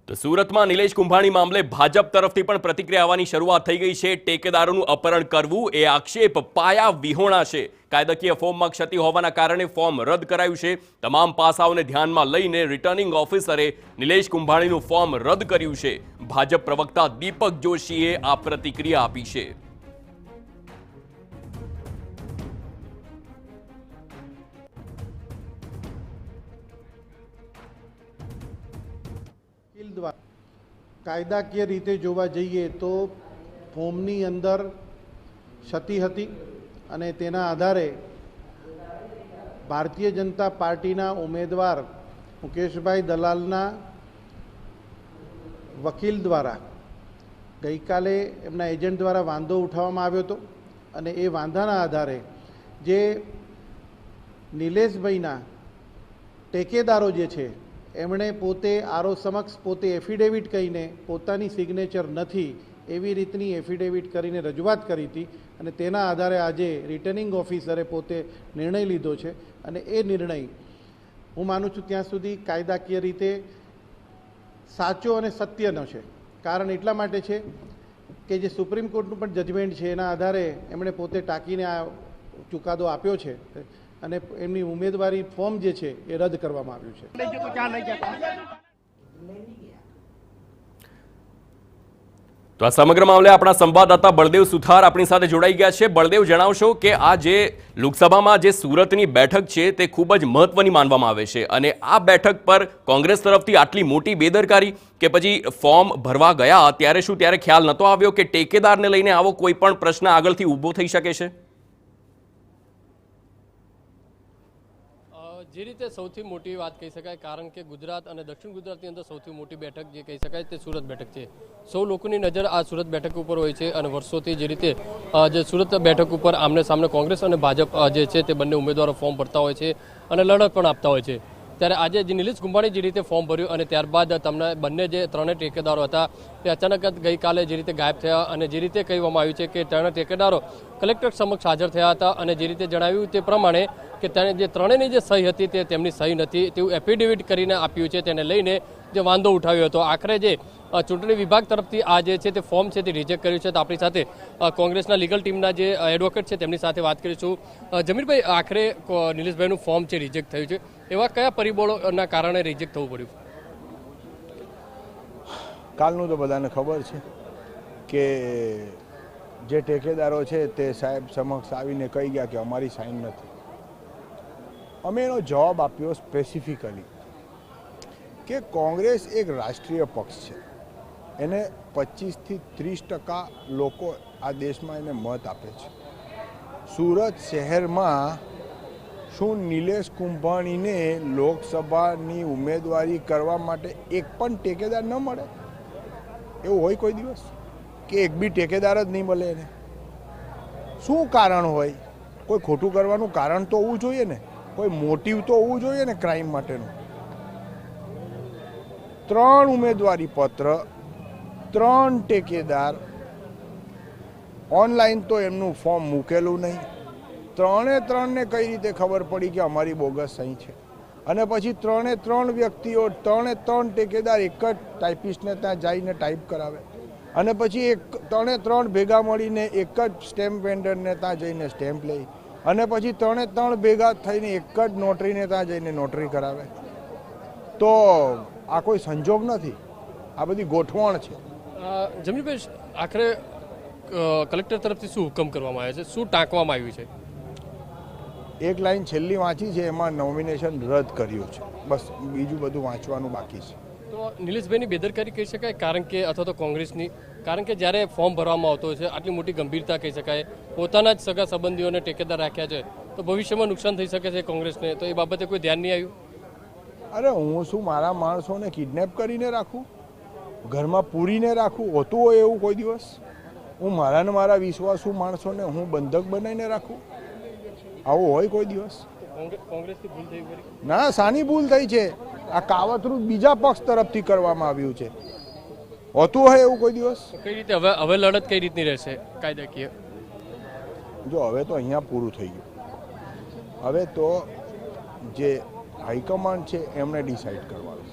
તો સુરતમાં નિલેશ કુંભાણી મામલે ભાજપ તરફથી પણ પ્રતિક્રિયા આવવાની શરૂઆત થઈ ગઈ છે। ટેકેદારોનું અપહરણ કરવું એ આક્ષેપ પાયા વિહોણા છે। કાયદાકીય ફોર્મમાં ક્ષતિ હોવાના કારણે ફોર્મ રદ કરાયું છે। તમામ પાસાઓને ધ્યાનમાં લઈને રિટર્નિંગ ઓફિસરે નિલેશ કુંભાણીનું ફોર્મ રદ કર્યું છે। ભાજપ પ્રવક્તા દીપક જોશીએ આ પ્રતિક્રિયા આપી છે। કાયદાકીય રીતે જોવા જઈએ તો ફોર્મની અંદર ક્ષતિ હતી અને તેના આધારે ભારતીય જનતા પાર્ટીના ઉમેદવાર મુકેશભાઈ દલાલના વકીલ દ્વારા ગઈકાલે એમના એજન્ટ દ્વારા વાંધો ઉઠાવવામાં આવ્યો હતો અને એ વાંધાના આધારે જે નિલેશભાઈના ટેકેદારો જે છે એમણે પોતે આરો સમક્ષ પોતે એફિડેવિટ કહીને પોતાની સિગ્નેચર નથી એવી રીતની એફિડેવિટ કરીને રજૂઆત કરી હતી અને તેના આધારે આજે રિટર્નિંગ ઓફિસરે પોતે નિર્ણય લીધો છે અને એ નિર્ણય હું માનું છું ત્યાં સુધી કાયદાકીય રીતે સાચો અને સત્યનો છે। કારણ એટલા માટે છે કે જે સુપ્રીમ કોર્ટનું પણ જજમેન્ટ છે એના આધારે એમણે પોતે ટાંકીને આ ચુકાદો આપ્યો છે અને એમની ઉમેદવારી ફોર્મ જે છે એ રદ કરવામાં આવ્યું છે। તો આ સમગ્ર મામલે આપણા સંવાદદાતા બળદેવ સુથાર આપણી સાથે જોડાઈ ગયા છે। બળદેવ, જણાવશો કે આ જે લોકસભામાં જે સુરતની બેઠક છે તે ખૂબ જ મહત્વની માનવામાં આવે છે અને આ બેઠક પર કોંગ્રેસ તરફથી આટલી મોટી બેદરકારી કે પછી ફોર્મ ભરવા ગયા ત્યારે શું ત્યારે ખ્યાલ નહોતો આવ્યો કે ટેકેદારને લઈને આવો કોઈ પણ પ્રશ્ન આગળથી ઊભો થઈ શકે છે? જે રીતે સૌથી મોટી વાત કહી શકાય, કારણ કે ગુજરાત અને દક્ષિણ ગુજરાતની અંદર સૌથી મોટી બેઠક જે કહી શકાય તે સુરત બેઠક છે। સૌ લોકોની નજર આ સુરત બેઠક ઉપર હોય છે અને વર્ષોથી જે રીતે જે સુરત બેઠક ઉપર આમને સામને કોંગ્રેસ અને ભાજપ જે છે તે બંને ઉમેદવારો ફોર્મ ભરતા હોય છે અને લડત પણ આપતા હોય છે। ત્યારે આજે જે નિલેશ કુંભાણી જે રીતે ફોર્મ ભર્યું અને ત્યારબાદ તમને બંને જે ત્રણેય ટેકેદારો હતા તે અચાનક ગઈકાલે જે રીતે ગાયબ થયા અને જે રીતે કહેવામાં આવ્યું છે કે ત્રણેય ટેકેદારો કલેક્ટર સમક્ષ હાજર થયા હતા અને જે રીતે જણાવ્યું તે પ્રમાણે કે તેને જે ત્રણેયની જે સહી હતી તે તેમની સહી નથી તેવું એફિડેવિટ કરીને આપ્યું છે। તેને લઈને જે વાંધો ઉઠાવ્યો હતો, આખરે જે ચૂંટણી વિભાગ તરફથી આ જે છે તે ફોર્મ છે તે રિજેક્ટ કર્યું છે। તો આપણી સાથે કોંગ્રેસના લીગલ ટીમના જે એડવોકેટ છે તેમની સાથે વાત કરીશું। જમીરભાઈ, આખરે નિલેશભાઈનું ફોર્મ છે રિજેક્ટ થયું છે, એવા કયા પરિબળોના કારણે રિજેક્ટ થવું પડ્યું? કાલનું તો બધાને ખબર છે કે જે ટેકેદારો છે તે સાહેબ સમક્ષ આવીને કહી ગયા કે અમારી સાઇન નથી। અમે એનો જવાબ આપ્યો સ્પેસિફિકલી કે કોંગ્રેસ એક રાષ્ટ્રીય પક્ષ છે, એને 25થી 30% લોકો આ દેશમાં એને મત આપે છે। સુરત શહેરમાં શું નિલેશ કુંભાણીને લોકસભાની ઉમેદવારી કરવા માટે એક પણ ટેકેદાર ન મળે? એવું હોય કોઈ દિવસ કે એક બી ટેકેદાર જ નહીં મળે એને? શું કારણ હોય? કોઈ ખોટું કરવાનું કારણ તો હોવું જોઈએ ને, કોઈ મોટિવ તો હોવું જોઈએ ને ક્રાઇમ માટેનું। 3 ઉમેદવારી પત્ર, 3 ટેકેદાર, ઓનલાઈન તો એમનું ફોર્મ મૂકેલું નહીં। ત્રણે કઈ રીતે ખબર પડી કે અમારી બોગસ સહી છે? અને પછી 3 વ્યક્તિઓ 3 ટેકેદાર એક જ ટાઈપિસ્ટને ત્યાં જઈને ટાઈપ કરાવે અને પછી 3 ભેગા મળીને એક જ સ્ટેમ્પ વેન્ડરને ત્યાં જઈને સ્ટેમ્પ લે અને પછી 3 ભેગા થઈને એક જ નોટરીને ત્યાં જઈને નોટરી કરાવે। તો આ કોઈ સંજોગ નથી, આ બધી ગોઠવણ છે। જમીનભાઈ, આખરે કલેક્ટર તરફથી શું હુકમ કરવામાં આવ્યો છે, શું ટાંકવામાં આવ્યું છે? એક લાઈન છેલ્લી વાંચી છે, એમાં નોમિનેશન રદ કર્યું છે, બસ બીજું બધું વાંચવાનું બાકી છે। તો નિલેશભાઈની બેદરકારી કહી શકાય, કારણ કે અથવા તો કોંગ્રેસની, કારણ કે જ્યારે ફોર્મ ભરવામાં આવતો હોય છે આટલી મોટી ગંભીરતા કહી શકાય, પોતાના જ સગા સંબંધીઓને ટેકેદાર રાખ્યા છે તો ભવિષ્યમાં નુકસાન થઈ શકે છે કોંગ્રેસને, તો એ બાબતે કોઈ ધ્યાન નહીં આવ્યું? અરે હું શું મારા માણસોને કિડનેપ કરીને રાખું, ઘરમાં પૂરીને રાખું? હોતું હોય એવું કોઈ દિવસ? હું મારા વિશ્વાસુ માણસોને હું બંધક બનાવીને રાખું? આવું હોય કોઈ દિવસ? કોંગ્રેસથી ભૂલ થઈ? ના, સાની ભૂલ થઈ છે? આ કાવતરું બીજા પક્ષ તરફથી કરવામાં આવ્યું છે। હોતું હોય એવું કોઈ દિવસ? કઈ રીતે હવે લડત કઈ રીતની રહેશે કાયદાકીય? જો હવે તો અહીંયા પૂરું થઈ ગયું, હવે તો જે હાઈકમાન્ડ છે એમણે ડિસાઇડ કરવાનું।